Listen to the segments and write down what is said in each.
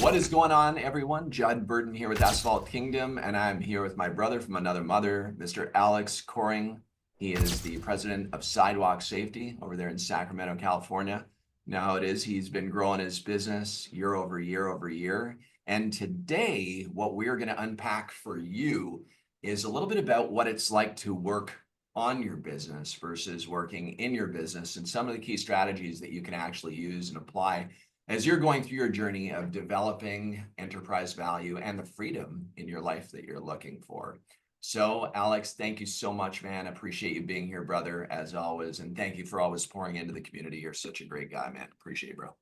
What is going on, everyone? Judd Burdon here with Asphalt Kingdom, and I'm here with my brother from another mother, Mr. Alex Coring. He is the president of Sidewalk Safety over there in Sacramento, California. You know how it is, he's been growing his business year over year over year. And today, what we're going to unpack for you is a little bit about what it's like to work on your business versus working in your business and some of the key strategies that you can actually use and apply as you're going through your journey of developing enterprise value and the freedom in your life that you're looking for. So, Alex, thank you so much, man. Appreciate you being here, brother, as always. And thank you for always pouring into the community. You're such a great guy, man. Appreciate you, bro.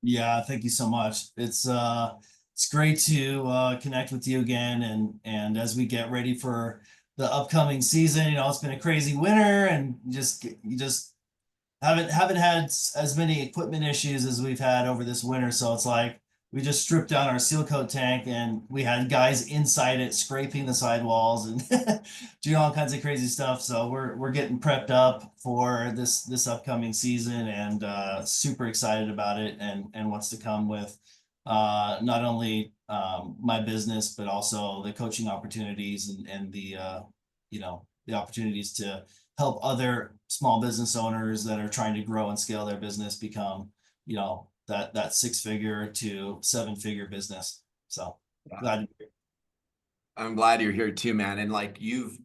Yeah, thank you so much. It's great to connect with you again, and as we get ready for the upcoming season, it's been a crazy winter, and you just haven't had as many equipment issues as we've had over this winter. So it's like we just stripped down our seal coat tank, and we had guys inside it scraping the sidewalls and doing all kinds of crazy stuff. So we're getting prepped up for this upcoming season, and super excited about it and what's to come with not only my business but also the coaching opportunities and the opportunities to help other small business owners that are trying to grow and scale their business become, that 6-figure to 7-figure business. So Yeah. glad to be here. I'm glad you're here too, man. And like you've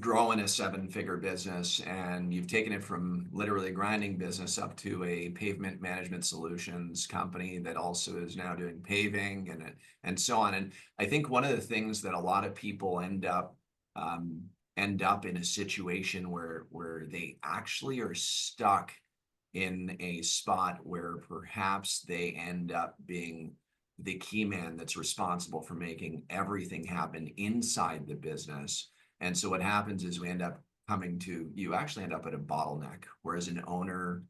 grown a 7-figure business and you've taken it from literally a grinding business up to a pavement management solutions company that also is now doing paving and so on. And I think one of the things that a lot of people end up in a situation where they actually are stuck in a spot where perhaps they end up being the key man that's responsible for making everything happen inside the business. And so what happens is you actually end up at a bottleneck, whereas an owner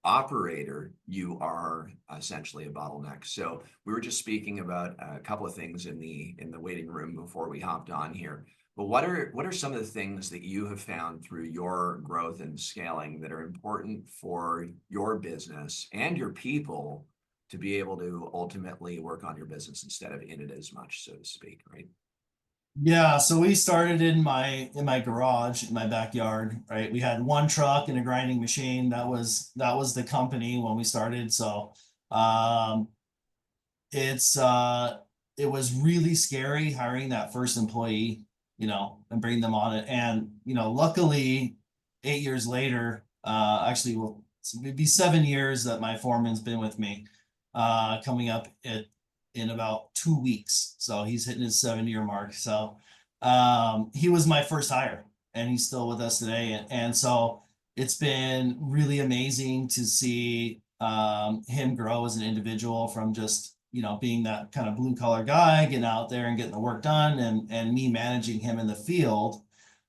operator, you are essentially a bottleneck. So we were just speaking about a couple of things in the waiting room before we hopped on here. But what are some of the things that you have found through your growth and scaling that are important for your business and your people to be able to ultimately work on your business instead of in it as much, so to speak, right? Yeah, so we started in my garage in my backyard, right? We had one truck and a grinding machine. That was the company when we started. So um it's it was really scary hiring that first employee, and bringing them on it. And luckily 8 years later, actually, well, it'd be 7 years that my foreman's been with me, coming up in about 2 weeks. So he's hitting his 7-year mark. So he was my first hire, and he's still with us today. And so it's been really amazing to see him grow as an individual from just being that kind of blue collar guy, getting out there and getting the work done, and me managing him in the field,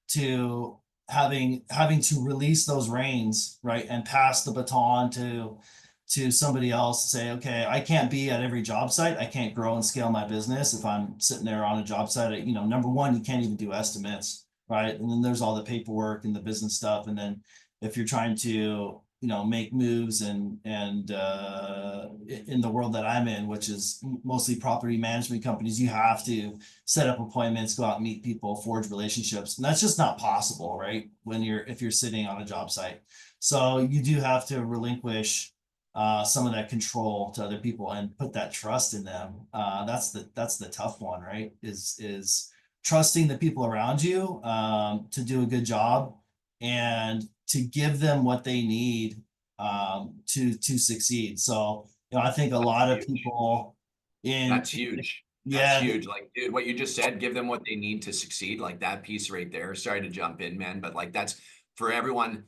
to having to release those reins, right, and pass the baton to somebody else, to say, okay, I can't be at every job site. I can't grow and scale my business if I'm sitting there on a job site. Number one, you can't even do estimates, right? And then there's all the paperwork and the business stuff. And then if you're trying to, make moves and in the world that I'm in, which is mostly property management companies, you have to set up appointments, go out and meet people, forge relationships. And that's just not possible, right? If you're sitting on a job site. So you do have to relinquish some of that control to other people and put that trust in them. That's the tough one, right? Is trusting the people around you to do a good job and to give them what they need to succeed. So I think a That's lot of huge. people in That's huge. That's yeah. huge. Like, dude, what you just said, give them what they need to succeed. Like that piece right there. Sorry to jump in, man, but like that's for everyone.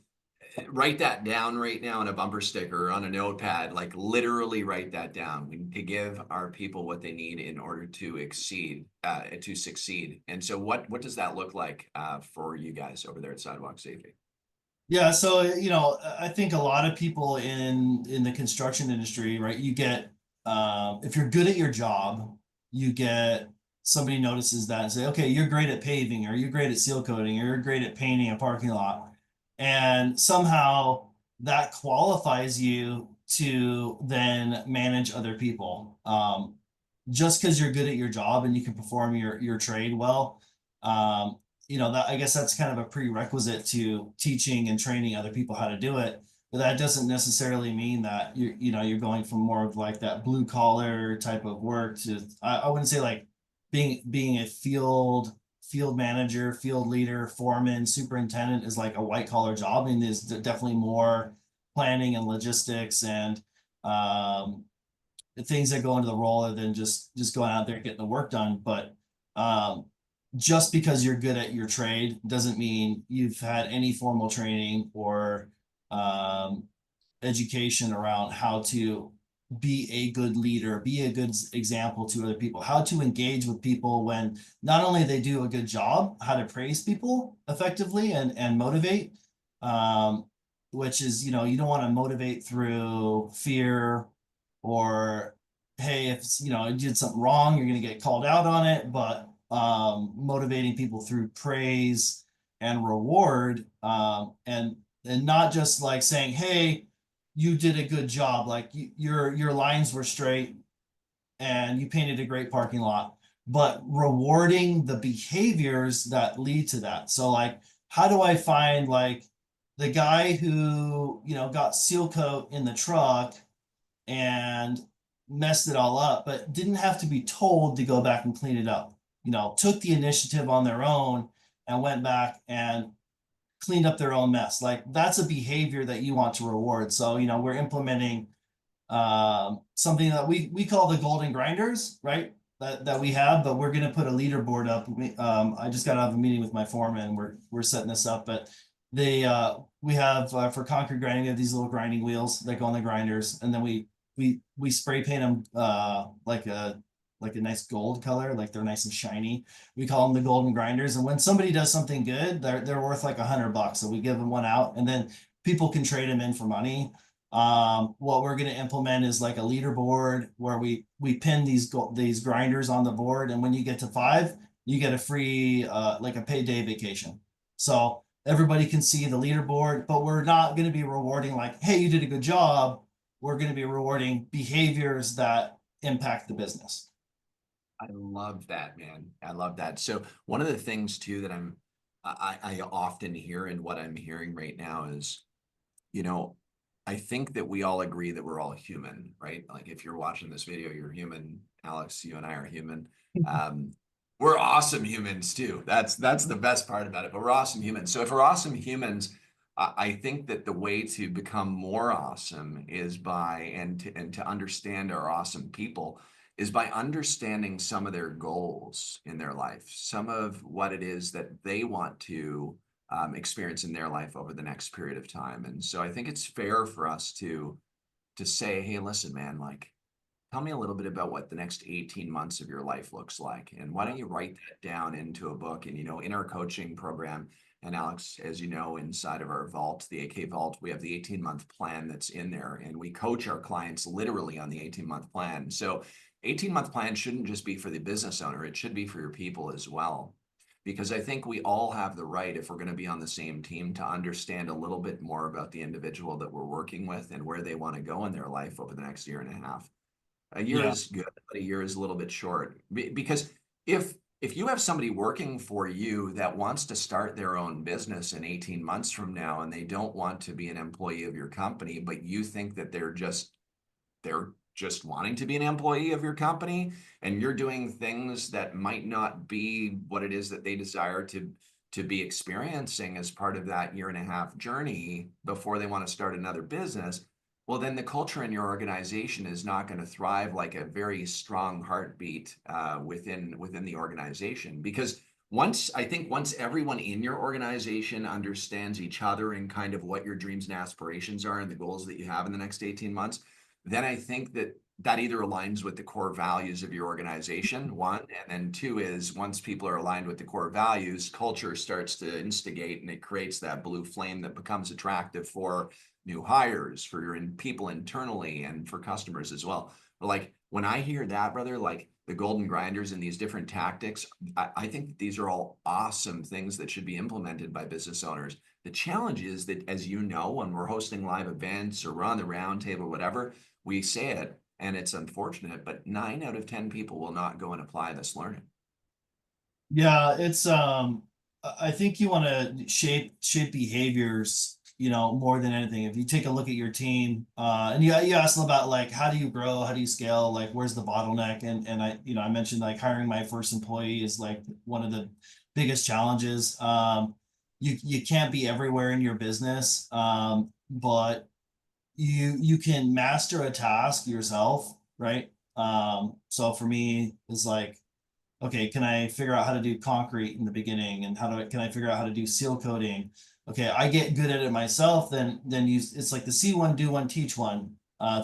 Write that down right now on a bumper sticker or on a notepad. Like literally write that down. We need to give our people what they need in order to succeed. And so, what does that look like for you guys over there at Sidewalk Safety? Yeah, so I think a lot of people in the construction industry, right? You get if you're good at your job, you get somebody notices that and say, okay, you're great at paving, or you're great at seal coating, or you're great at painting a parking lot, and somehow that qualifies you to then manage other people. just because you're good at your job and you can perform your trade well, um, that I guess that's kind of a prerequisite to teaching and training other people how to do it. But that doesn't necessarily mean that you're going from more of like that blue collar type of work to I wouldn't say like being a field manager, field leader, foreman, superintendent is like a white collar job. I mean, there's definitely more planning and logistics and um, the things that go into the role other than just going out there and getting the work done. But um, just because you're good at your trade doesn't mean you've had any formal training or um, education around how to be a good leader, be a good example to other people, how to engage with people when not only they do a good job, how to praise people effectively and motivate. Um, which is, you don't want to motivate through fear or hey, if you did something wrong, you're going to get called out on it, but motivating people through praise and reward, and not just like saying, hey, you did a good job, like your lines were straight and you painted a great parking lot, but rewarding the behaviors that lead to that. So like, how do I find like the guy who, got seal coat in the truck and messed it all up, but didn't have to be told to go back and clean it up. Took the initiative on their own and went back and cleaned up their own mess. Like that's a behavior that you want to reward. So, we're implementing something that we call the golden grinders, right? That we have, but we're going to put a leaderboard up. I just got out of a meeting with my foreman. We're setting this up, but we have for concrete grinding, we have these little grinding wheels that go on the grinders, and then we spray paint them like a nice gold color, like they're nice and shiny. We call them the golden grinders. And when somebody does something good, they're worth like $100. So we give them one out, and then people can trade them in for money. What we're going to implement is like a leaderboard where we pin these grinders on the board, and when you get to 5, you get a free like a paid day vacation. So everybody can see the leaderboard, but we're not going to be rewarding like, hey, you did a good job. We're going to be rewarding behaviors that impact the business. I love that, man. I love that. So one of the things too that I often hear and what I'm hearing right now is, you know, I think that we all agree that we're all human, right? Like if you're watching this video, you're human. Alex, you and I are human. Um, we're awesome humans too. That's the best part about it. But we're awesome humans. So if we're awesome humans, I think that the way to become more awesome is by and to understand our awesome people is by understanding some of their goals in their life, some of what it is that they want to experience in their life over the next period of time. And so I think it's fair for us to say, hey, listen, man, like tell me a little bit about what the next 18 months of your life looks like. And why don't you write that down into a book? And, in our coaching program, and Alex, as you know, inside of our vault, the AK vault, we have the 18-month plan that's in there. And we coach our clients literally on the 18-month plan. So 18-month plan shouldn't just be for the business owner. It should be for your people as well. Because I think we all have the right, if we're going to be on the same team, to understand a little bit more about the individual that we're working with and where they want to go in their life over the next year and a half. A year Yeah. is good, but a year is a little bit short. Because if you have somebody working for you that wants to start their own business in 18 months from now and they don't want to be an employee of your company, but you think that they're just wanting to be an employee of your company and you're doing things that might not be what it is that they desire to be experiencing as part of that year and a half journey before they want to start another business, well, then the culture in your organization is not going to thrive like a very strong heartbeat within the organization. Because once everyone in your organization understands each other and kind of what your dreams and aspirations are and the goals that you have in the next 18 months, then I think that either aligns with the core values of your organization, one, and then two is once people are aligned with the core values, culture starts to instigate and it creates that blue flame that becomes attractive for new hires, for your people internally, and for customers as well. But like when I hear that, brother, like the golden grinders and these different tactics, I think that these are all awesome things that should be implemented by business owners. The challenge is that, as you know, when we're hosting live events or we're on the round table, whatever, we say it, And it's unfortunate, but 9 out of 10 people will not go and apply this learning. Yeah, it's I think you want to shape behaviors, you know, more than anything. If you take a look at your team, and you asked about like how do you grow, how do you scale, like where's the bottleneck? And I, you know, I mentioned like hiring my first employee is like one of the biggest challenges. You can't be everywhere in your business, but you can master a task yourself, right? So for me, it's like, okay, can I figure out how to do concrete in the beginning, and can I figure out how to do seal coating? Okay, I get good at it myself, then it's like the see one, do one, teach one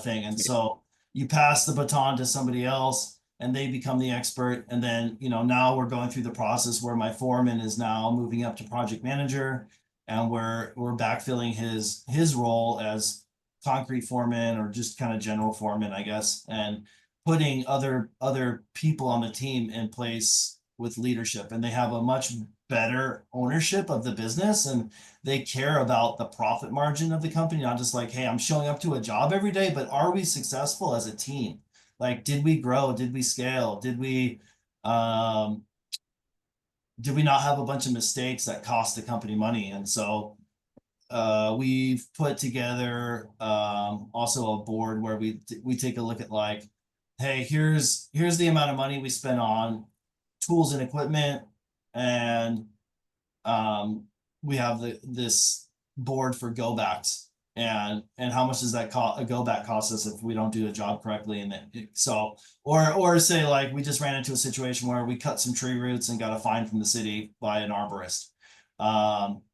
thing. And so you pass the baton to somebody else and they become the expert. And then, you know, now we're going through the process where my foreman is now moving up to project manager, and we're backfilling his role as concrete foreman, or just kind of general foreman, I guess. And putting other people on the team in place with leadership, and they have a much better ownership of the business, and they care about the profit margin of the company, not just like, hey, I'm showing up to a job every day, but are we successful as a team? Like, did we grow? Did we scale? Um did we not have a bunch of mistakes that cost the company money? And so we've put together also a board where we take a look at like, hey, here's the amount of money we spend on tools and equipment, and um, we have this board for go backs, and how much does that cost a go back cost us if we don't do a job correctly. And then so, or say like we just ran into a situation where we cut some tree roots and got a fine from the city by an arborist.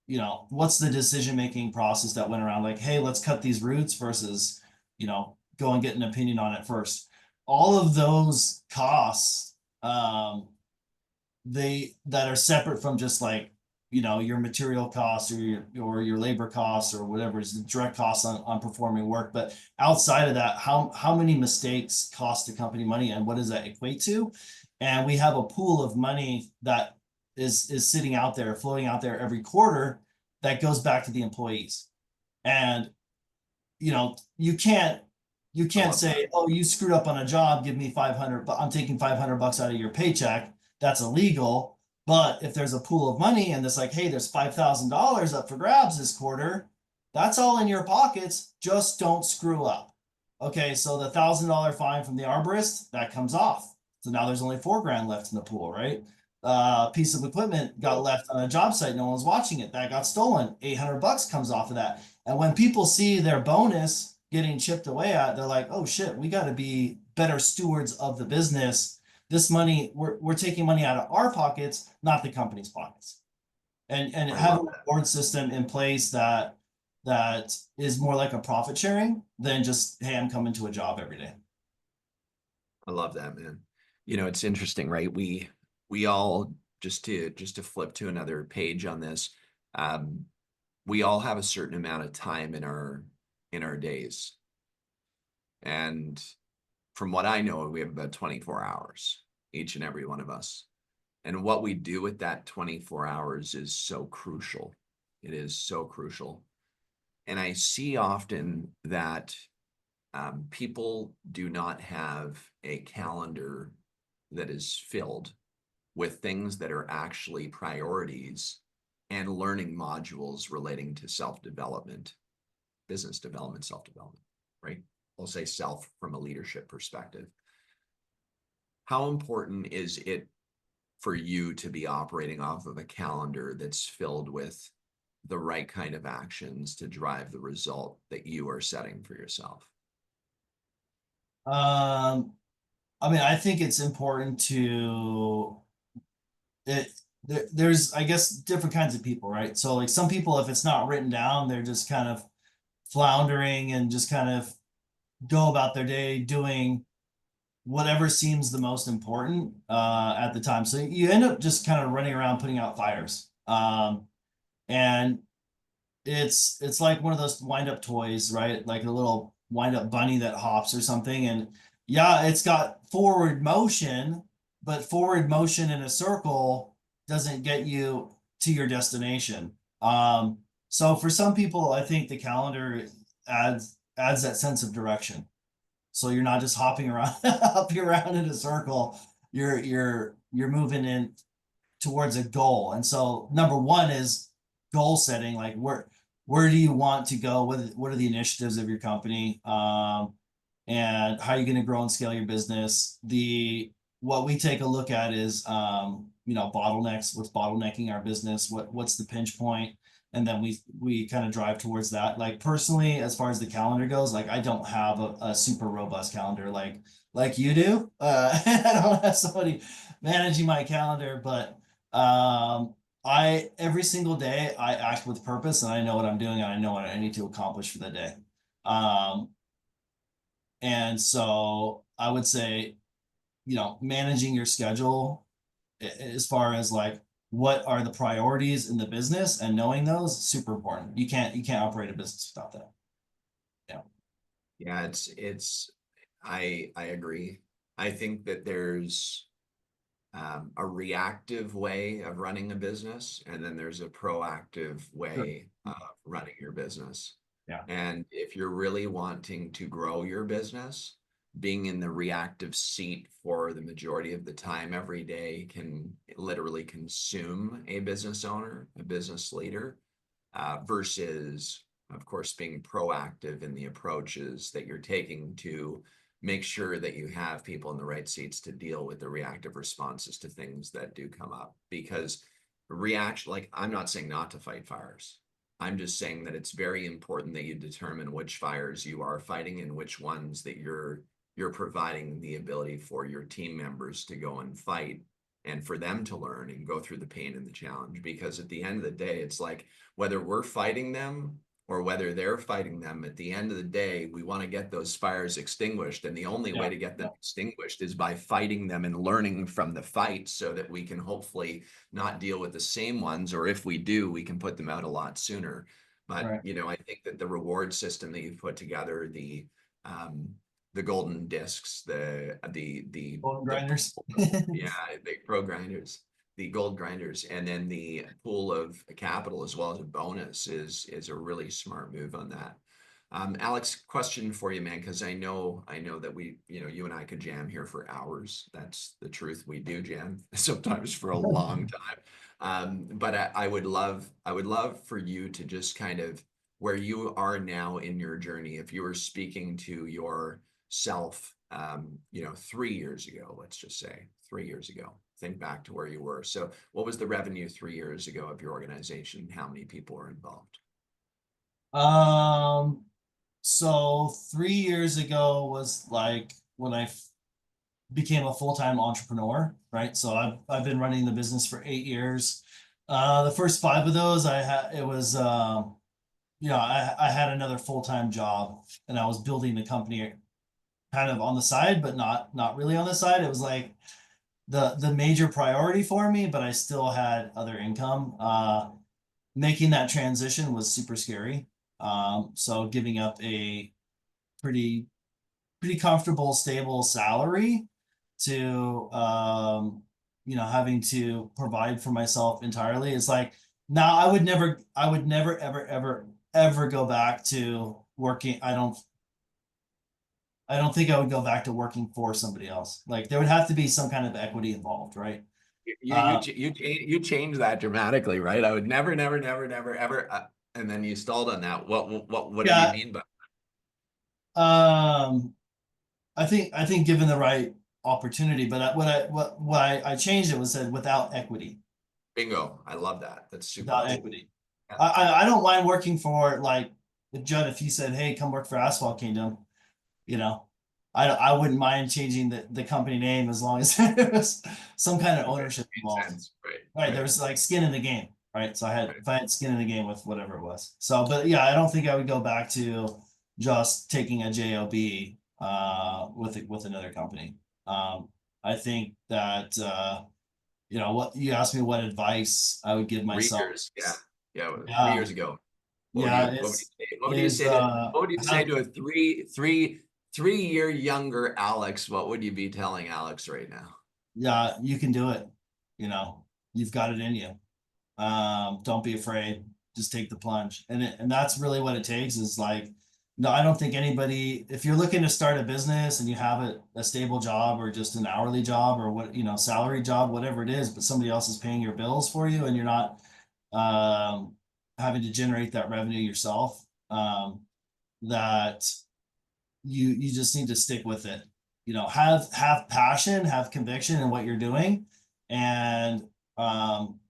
You know, what's the decision making process that went around like, hey, let's cut these roots versus, you know, go and get an opinion on it first. All of those costs, they that are separate from just like, you know, your material costs or your labor costs or whatever is the direct costs on performing work. But outside of that, how many mistakes cost the company money, and what does that equate to? And we have a pool of money that is sitting out there, floating out there every quarter, that goes back to the employees. And you know, you can't say, oh, you screwed up on a job, give me 500, but I'm taking 500 bucks out of your paycheck. That's illegal. But if there's a pool of money and it's like, hey, there's $5,000 up for grabs this quarter, that's all in your pockets. Just don't screw up. Okay, so the $1,000 fine from the arborist, that comes off. So now there's only 4 grand left in the pool, right? Piece of equipment got left on a job site, no one's watching it. That got stolen. 800 bucks comes off of that. And when people see their bonus getting chipped away at, they're like, oh shit, we got to be better stewards of the business. This money, we're taking money out of our pockets, not the company's pockets. And having a board system in place that is more like a profit sharing than just, hey, I'm coming to a job every day. I love that, man. You know, it's interesting, right? We all, just to flip to another page on this, um, we all have a certain amount of time in our days. And from what I know, we have about 24 hours, each and every one of us. And what we do with that 24 hours is so crucial. It is so crucial. And I see often that people do not have a calendar that is filled with things that are actually priorities and learning modules relating to self-development, business development, self-development, right? I'll say self from a leadership perspective. How important is it for you to be operating off of a calendar that's filled with the right kind of actions to drive the result that you are setting for yourself? Um, I mean, I think it's important to it. There's, I guess, different kinds of people, right? So, like some people, if it's not written down, they're just kind of floundering and just kind of go about their day doing whatever seems the most important at the time. So you end up just kind of running around putting out fires. And it's like one of those wind up toys, right? Like a little wind up bunny that hops or something. And yeah, it's got forward motion, but forward motion in a circle doesn't get you to your destination. So for some people, I think the calendar adds that sense of direction. So you're not just hopping around, hopping around in a circle. You're moving in towards a goal. And so number one is goal setting. Like where do you want to go? What are the initiatives of your company? And how are you going to grow and scale your business? What we take a look at is bottlenecks, what's bottlenecking our business, what's the pinch point, and then we kind of drive towards that. Like personally, as far as the calendar goes, like I don't have a super robust calendar like you do. I don't have somebody managing my calendar, but I every single day I act with purpose and I know what I'm doing and I know what I need to accomplish for the day. Um, and so I would say, managing your schedule as far as like what are the priorities in the business and knowing those super important. You can't operate a business without that. Yeah. Yeah, I agree. I think that there's a reactive way of running a business, and then there's a proactive Sure. way of running your business. Yeah. And if you're really wanting to grow your business, being in the reactive seat for the majority of the time every day can literally consume a business owner, a business leader, versus, of course, being proactive in the approaches that you're taking to make sure that you have people in the right seats to deal with the reactive responses to things that do come up. Because reaction, like I'm not saying not to fight fires. I'm just saying that it's very important that you determine which fires you are fighting and which ones that you're providing the ability for your team members to go and fight and for them to learn and go through the pain and the challenge. Because at the end of the day, it's like whether we're fighting them or whether they're fighting them, at the end of the day, we want to get those fires extinguished. And the only way to get them extinguished is by fighting them and learning from the fight so that we can hopefully not deal with the same ones. Or if we do, we can put them out a lot sooner. But, Right. I think that the reward system that you've put together, the golden discs, the Bone grinders. yeah, the pro grinders, the gold grinders, and then the pool of capital as well as a bonus is a really smart move on that. Alex, question for you, man, because I know that you and I could jam here for hours. That's the truth. We do jam sometimes for a long time. But I would love for you to just kind of where you are now in your journey, if you were speaking to yourself 3 years ago, let's just say 3 years ago, think back to where you were. So what was the revenue 3 years ago of your organization? How many people were involved? So 3 years ago was like when I became a full-time entrepreneur, right? So I've been running the business for 8 years. The first 5 of those I had it was I had another full-time job and I was building the company kind of on the side, but not really on the side. It was like the major priority for me, but I still had other income. Making that transition was super scary. So giving up a pretty comfortable, stable salary to having to provide for myself entirely is like now I would never ever go back to working. I don't think I would go back to working for somebody else. Like there would have to be some kind of equity involved, right? You changed that dramatically, right? I would never, never, never, never, ever. And then you stalled on that. What did you Yeah. mean by Um, I think given the right opportunity, but what I changed it was said without equity. bingo? I love that. That's super Without cool. equity. Yeah. I don't mind working for like if Judd, if he said, hey, come work for Asphalt Kingdom, you know, I wouldn't mind changing the company name as long as there was some kind of Okay. ownership Makes involved. sense. Right. Right. There was like skin in the game, right? So Right. if I had skin in the game with whatever it was. So, but yeah, I don't think I would go back to just taking a job with another company. I think that what you asked me what advice I would give 3 myself. years. Yeah. Yeah. 3 years Yeah, ago. yeah, What would you say to a three-year younger Alex? What would you be telling Alex right now? yeah, you can do it. You've got it in you. Don't be afraid. Just take the plunge. And that's really what it takes is like no, I don't think anybody, if you're looking to start a business and you have a stable job or just an hourly job or what, salary job, whatever it is, but somebody else is paying your bills for you and you're not um, having to generate that revenue yourself, that you just need to stick with it. Have passion, have conviction in what you're doing, and um,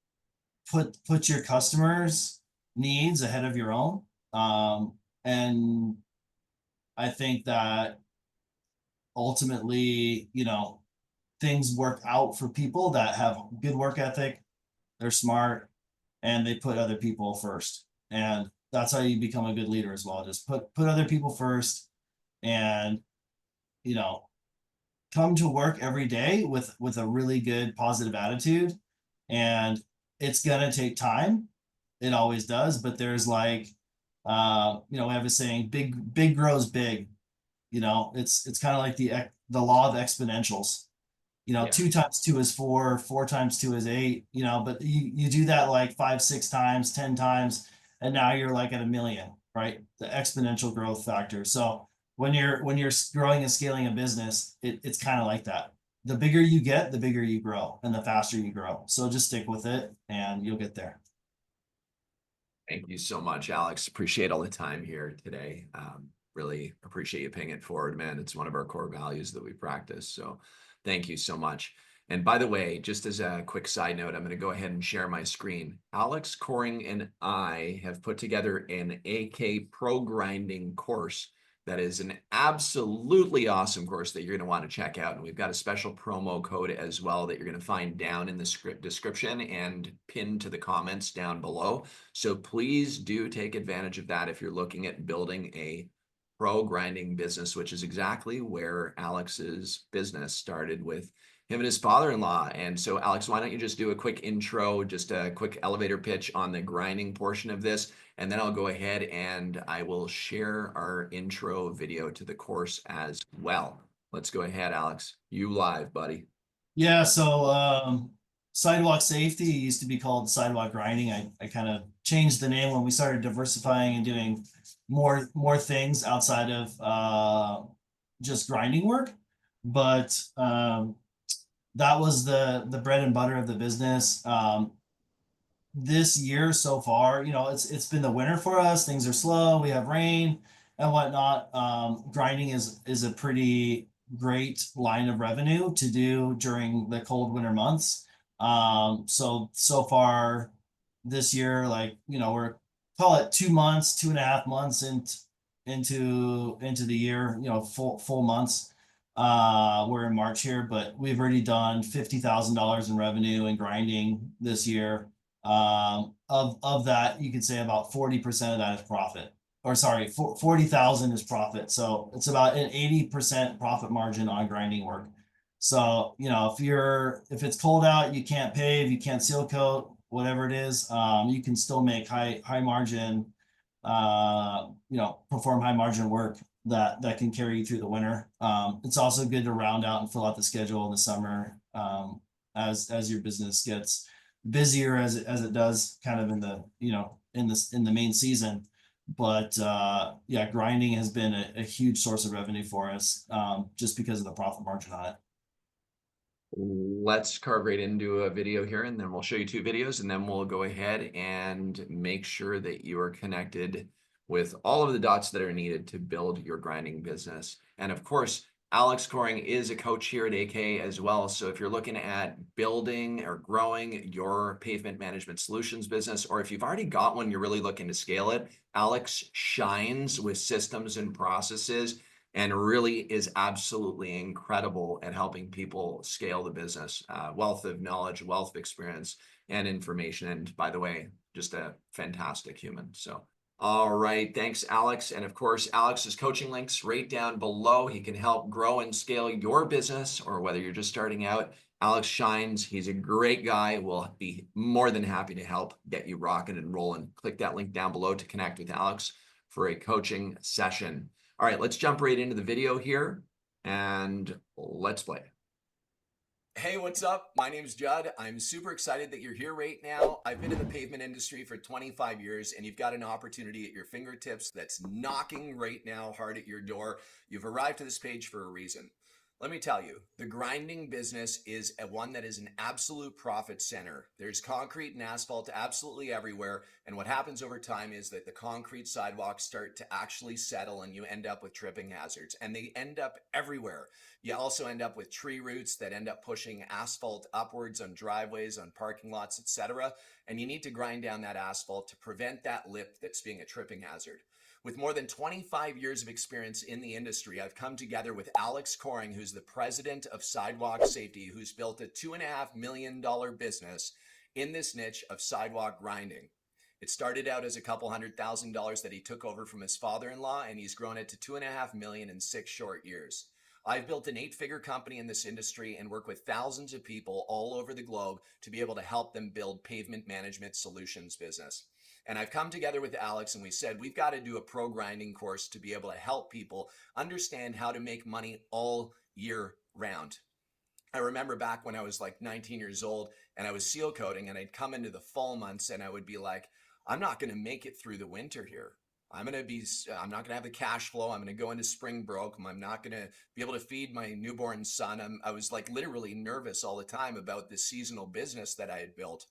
put your customers' needs ahead of your own. And I think that ultimately, things work out for people that have good work ethic, they're smart, and they put other people first. And that's how you become a good leader as well. Just put other people first, and you know, come to work every day with a really good positive attitude. And it's gonna take time. It always does, but there's like we have a saying, big grows big. It's kind of like the law of exponentials. Yeah. 2 times 2 is 4, 4 times 2 is 8, but you do that like 5, 6 times, 10 times, and now you're like at a million, right? The exponential growth factor. So when you're growing and scaling a business, it's kind of like that. The bigger you get, the bigger you grow and the faster you grow. So just stick with it and you'll get there. Thank you so much, Alex. Appreciate all the time here today. Really appreciate you paying it forward, man. It's one of our core values that we practice. So thank you so much. And by the way, just as a quick side note, I'm going to go ahead and share my screen. Alex Coring and I have put together an AK Pro Grinding course that is an absolutely awesome course that you're going to want to check out. And we've got a special promo code as well that you're going to find down in the script description and pinned to the comments down below. So please do take advantage of that if you're looking at building a pro grinding business, which is exactly where Alex's business started with him and his father-in-law. And so, Alex, why don't you just do a quick intro, just a quick elevator pitch on the grinding portion of this, and then I'll go ahead and I will share our intro video to the course as well. Let's go ahead, Alex. You live, buddy. Yeah, so sidewalk safety used to be called sidewalk grinding. I kind of changed the name when we started diversifying and doing more things outside of just grinding work. But that was the bread and butter of the business. This year so far, it's been the winter for us. Things are slow. We have rain and whatnot. Grinding is a pretty great line of revenue to do during the cold winter months. So far this year, like, we're call it 2 months, 2.5 months into the year, full months. We're in March here, but we've already done $50,000 in revenue in grinding this year. Of that, you could say about 40% of that is profit, or sorry, 40,000 is profit. So it's about an 80% profit margin on grinding work. So, if it's cold out, you can't pave, you can't seal coat, whatever it is, you can still make high margin, perform high margin work that can carry you through the winter. It's also good to round out and fill out the schedule in the summer, as your business gets busier as it does kind of in the main season. But yeah, grinding has been a huge source of revenue for us, just because of the profit margin on it. Let's carve right into a video here, and then we'll show you 2 videos, and then we'll go ahead and make sure that you are connected with all of the dots that are needed to build your grinding business. And of course, Alex Coring is a coach here at AK as well. So if you're looking at building or growing your pavement management solutions business, or if you've already got one, you're really looking to scale it, Alex shines with systems and processes and really is absolutely incredible at helping people scale the business. Wealth of knowledge, wealth of experience, and information. And by the way, just a fantastic human. So, all right, thanks, Alex. And of course, Alex's coaching links right down below. He can help grow and scale your business, or whether you're just starting out. Alex shines. He's a great guy. We'll be more than happy to help get you rocking and rolling. Click that link down below to connect with Alex for a coaching session. All right, let's jump right into the video here and let's play. Hey, what's up? My name's Judd. I'm super excited that you're here right now. I've been in the pavement industry for 25 years, and you've got an opportunity at your fingertips that's knocking right now hard at your door. You've arrived to this page for a reason. Let me tell you, the grinding business is one that is an absolute profit center. There's concrete and asphalt absolutely everywhere. And what happens over time is that the concrete sidewalks start to actually settle and you end up with tripping hazards. And they end up everywhere. You also end up with tree roots that end up pushing asphalt upwards on driveways, on parking lots, etc. And you need to grind down that asphalt to prevent that lip that's being a tripping hazard. With more than 25 years of experience in the industry, I've come together with Alex Coring, who's the president of Sidewalk Safety, who's built a $2.5 million business in this niche of sidewalk grinding. It started out as a couple $100,000 that he took over from his father-in-law, and he's grown it to $2.5 million in 6 short years. I've built an 8-figure company in this industry and work with thousands of people all over the globe to be able to help them build pavement management solutions business. And I've come together with Alex and we said, we've got to do a pro grinding course to be able to help people understand how to make money all year round. I remember back when I was like 19 years old and I was seal coating and I'd come into the fall months and I would be like, I'm not going to make it through the winter here. I'm not going to have the cash flow. I'm going to go into spring broke. I'm not going to be able to feed my newborn son. I was like literally nervous all the time about this seasonal business that I had built.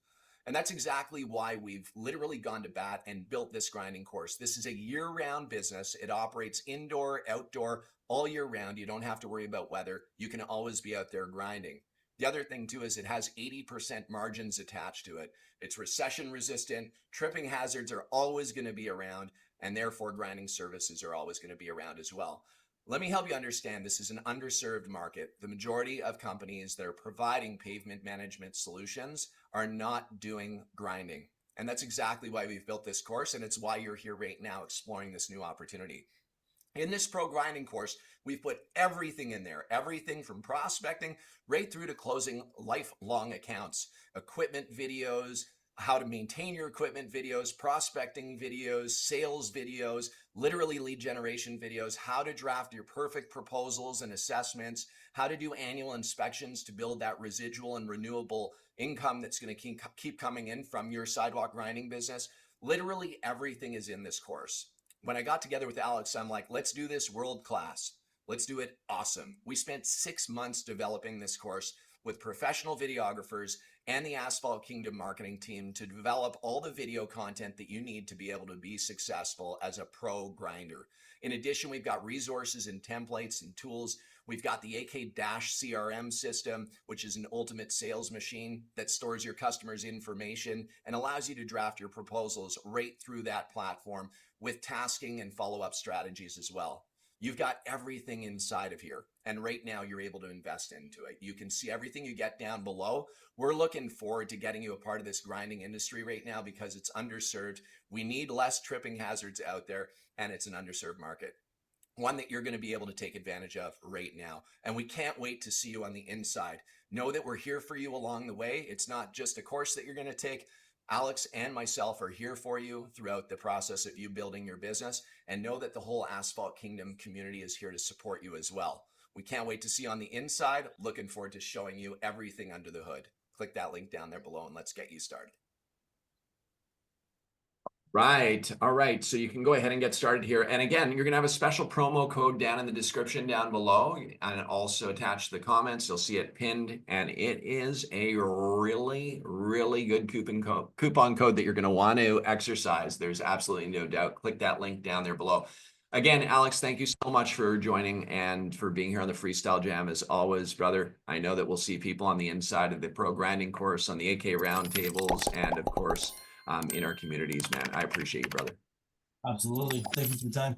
And that's exactly why we've literally gone to bat and built this grinding course. This is a year-round business. It operates indoor, outdoor, all year round. You don't have to worry about weather. You can always be out there grinding. The other thing too is it has 80% margins attached to it. It's recession resistant. Tripping hazards are always going to be around, and therefore grinding services are always going to be around as well. Let me help you understand this is an underserved market. The majority of companies that are providing pavement management solutions are not doing grinding. And that's exactly why we've built this course, and it's why you're here right now exploring this new opportunity. In this pro grinding course, we've put everything in there, everything from prospecting right through to closing lifelong accounts, equipment videos, how to maintain your equipment videos, prospecting videos, sales videos, literally lead generation videos, how to draft your perfect proposals and assessments, how to do annual inspections to build that residual and renewable income that's going to keep coming in from your sidewalk grinding business. Literally everything is in this course. When I got together with Alex, I'm like, let's do this world class. Let's do it awesome. We spent 6 months developing this course with professional videographers and the Asphalt Kingdom marketing team to develop all the video content that you need to be able to be successful as a pro grinder. In addition, we've got resources and templates and tools. We've got the AK-CRM system, which is an ultimate sales machine that stores your customers' information and allows you to draft your proposals right through that platform with tasking and follow-up strategies as well. You've got everything inside of here. And right now you're able to invest into it. You can see everything you get down below. We're looking forward to getting you a part of this grinding industry right now because it's underserved. We need less tripping hazards out there, and it's an underserved market. One that you're going to be able to take advantage of right now. And we can't wait to see you on the inside. Know that we're here for you along the way. It's not just a course that you're going to take. Alex and myself are here for you throughout the process of you building your business, and know that the whole Asphalt Kingdom community is here to support you as well. We can't wait to see you on the inside. Looking forward to showing you everything under the hood. Click that link down there below and let's get you started. Right. All right. So you can go ahead and get started here. And again, you're going to have a special promo code down in the description down below, and also attached to the comments. You'll see it pinned, and it is a really, really good coupon code that you're going to want to exercise. There's absolutely no doubt. Click that link down there below. Again, Alex, thank you so much for joining and for being here on the Freestyle Jam as always, brother. I know that we'll see people on the inside of the pro grinding course, on the AK roundtables, and of course, in our communities, man. I appreciate you, brother. Absolutely. Thank you for the time.